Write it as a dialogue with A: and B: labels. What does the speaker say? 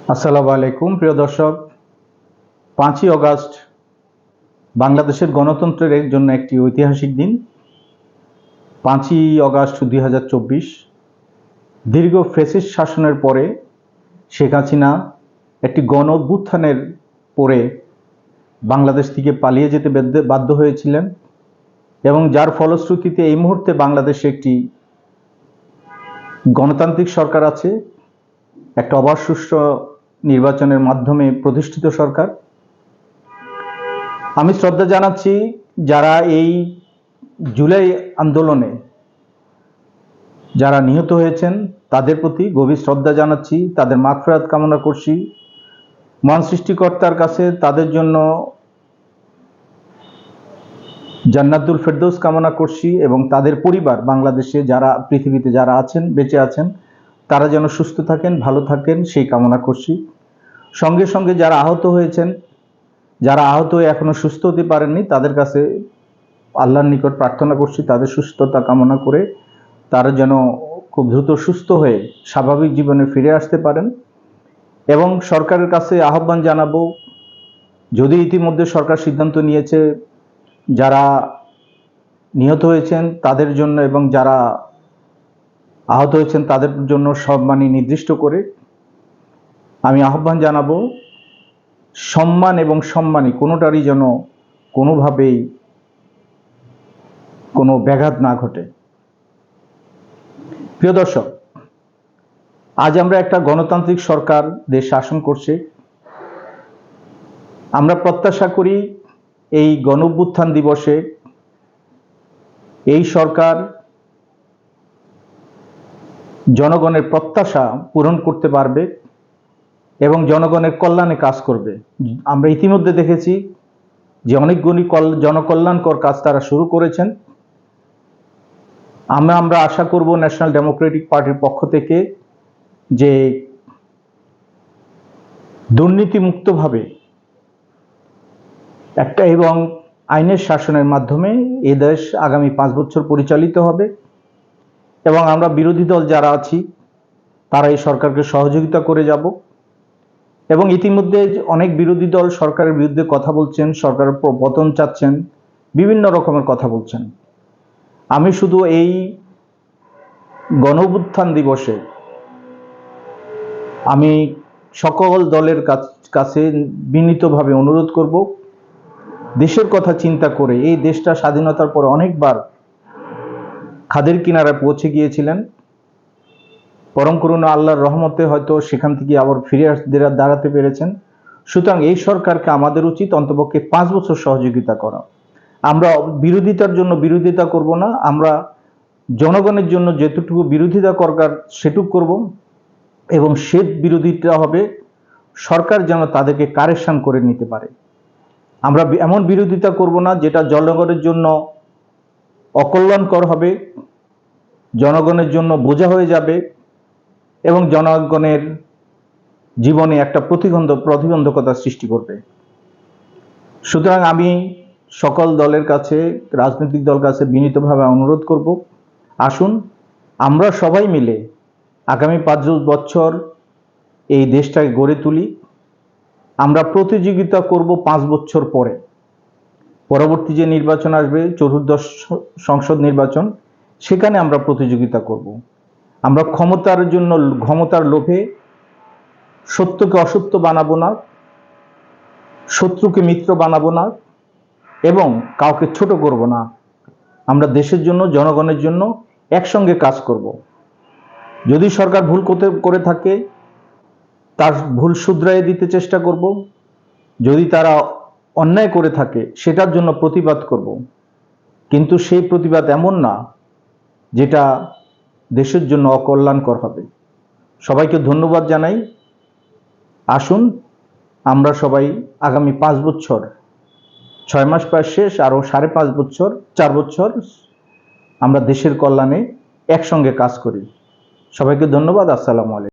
A: আসসালামু আলাইকুম প্রিয় দর্শক। 5ই অগাস্ট বাংলাদেশের গণতন্ত্রের জন্য একটি ঐতিহাসিক দিন। 5ই অগাস্ট 2024 দীর্ঘ ফ্যাসিস্ট শাসনের পরে শেখ হাসিনা একটি গণ অভ্যুত্থানের পরে বাংলাদেশ থেকে পালিয়ে যেতে বাধ্য হয়েছিলেন এবং যার ফলশ্রুতিতে এই মুহূর্তে বাংলাদেশে একটি গণতান্ত্রিক সরকার আছে, একটা অবাধ সুষ্ঠু নির্বাচনের মাধ্যমে প্রতিষ্ঠিত সরকার। আমি শ্রদ্ধা জানাচ্ছি যারা এই জুলাই আন্দোলনে যারা নিহত হয়েছেন তাদের প্রতি গভীর শ্রদ্ধা জানাচ্ছি, তাদের মাগফিরাত কামনা করছি। মহান সৃষ্টিকর্তার কাছে তাদের জন্য জান্নাতুল ফেরদৌস কামনা করছি এবং তাদের পরিবার বাংলাদেশে যারা পৃথিবীতে যারা আছেন বেঁচে আছেন তারা যেন সুস্থ থাকেন, ভালো থাকেন সেই কামনা করছি। সঙ্গে সঙ্গে যারা আহত হয়েছেন, যারা আহত হয়ে এখনো সুস্থ হতে পারেননি তাদের কাছে আল্লাহর নিকট প্রার্থনা করছি তাদের সুস্থতা কামনা করে তারা যেন খুব দ্রুত সুস্থ হয়ে স্বাভাবিক জীবনে ফিরে আসতে পারেন। এবং সরকারের কাছে আহ্বান জানাবো, যদি ইতিমধ্যে সরকার সিদ্ধান্ত নিয়েছে যারা নিহত হয়েছেন তাদের জন্য এবং যারা আহত হয়েছেন তাদের জন্য সম্মানী নির্দিষ্ট করে, আমি আহ্বান জানাবো সম্মান এবং সম্মানী কোনোটারই যেন কোনোভাবেই কোনো ব্যাঘাত না ঘটে। প্রিয় দর্শক, আজ আমরা একটা গণতান্ত্রিক সরকার দেশ শাসন করছে। আমরা প্রত্যাশা করি এই গণঅভ্যুত্থান দিবসে এই সরকার জনগণের প্রত্যাশা পূরণ করতে পারবে এবং জনগণের কল্যাণে কাজ করবে। আমরা ইতিমধ্যে দেখেছি যে অনেকগুলি জনকল্যাণকর কাজ তারা শুরু করেছেন। আমরা আশা করব ন্যাশনাল ডেমোক্রেটিক পার্টির পক্ষ থেকে যে দুর্নীতিমুক্তভাবে একটা এবং আইনের শাসনের মাধ্যমে এ দেশ আগামী 5 বছর পরিচালিত হবে এবং আমরা বিরোধী দল যারা আছি তারা এই সরকারকে সহযোগিতা করে যাব। এবং ইতিমধ্যে অনেক বিরোধী দল সরকারের বিরুদ্ধে কথা বলছেন, সরকারের পতন চাচ্ছেন, বিভিন্ন রকমের কথা বলছেন। আমি শুধু এই গণঅভ্যুত্থান দিবসে আমি সকল দলের কাছে বিনীতভাবে অনুরোধ করব, দেশের কথা চিন্তা করে এই দেশটা স্বাধীনতার পর অনেকবার খাদের কিনারায় পৌঁছে গিয়েছিলেন। পরম করুণা আল্লাহর রহমতে হয়তো সেখান থেকে আবার ফিরে দাঁড়াতে পেরেছেন। সুতরাং এই সরকারকে আমাদের উচিত অন্তপক্ষে 5 বছর সহযোগিতা করা। আমরা বিরোধিতার জন্য বিরোধিতা করব না, আমরা জনগণের জন্য যেটুকু বিরোধিতা করবার সেটুকু করব এবং সে বিরোধিতা হবে সরকার যেন তাদেরকে কারেকশন করে নিতে পারে। আমরা এমন বিরোধিতা করব না যেটা জনগণের জন্য অকল্যাণকর হবে, জনগণের জন্য বোঝা হয়ে যাবে এবং জনগণের জীবনে একটা প্রতিবন্ধকতা সৃষ্টি করবে। সুতরাং আমি সকল দলের কাছে, রাজনৈতিক দলের কাছে বিনীতভাবে অনুরোধ করব, আসুন আমরা সবাই মিলে আগামী 5 বছর এই দেশটাকে গড়ে তুলি। আমরা প্রতিযোগিতা করব 5 বছর পরে, পরবর্তী যে নির্বাচন আসবে, চতুর্দশ সংসদ নির্বাচন, সেখানে আমরা প্রতিযোগিতা করব। আমরা ক্ষমতার লোভে সত্যকে অসত্য বানাবো না, শত্রুকে মিত্র বানাবো না এবং কাউকে ছোট করব না। আমরা দেশের জন্য, জনগণের জন্য একসঙ্গে কাজ করব। যদি সরকার ভুল করে থাকে তার ভুল শুধরাইয়ে দিতে চেষ্টা করব, যদি তারা অন্যায় করে থাকে সেটার জন্য প্রতিবাদ করব, কিন্তু সেই প্রতিবাদ এমন না যেটা দেশের জন্য অকল্যাণকর হবে। সবাইকে ধন্যবাদ জানাই। আসুন আমরা সবাই আগামী 5 বছর, 6 মাস প্রায় শেষ, আরও 5.5 বছর, 4 বছর আমরা দেশের কল্যাণে একসঙ্গে কাজ করি। সবাইকে ধন্যবাদ। আসসালামু আলাইকুম।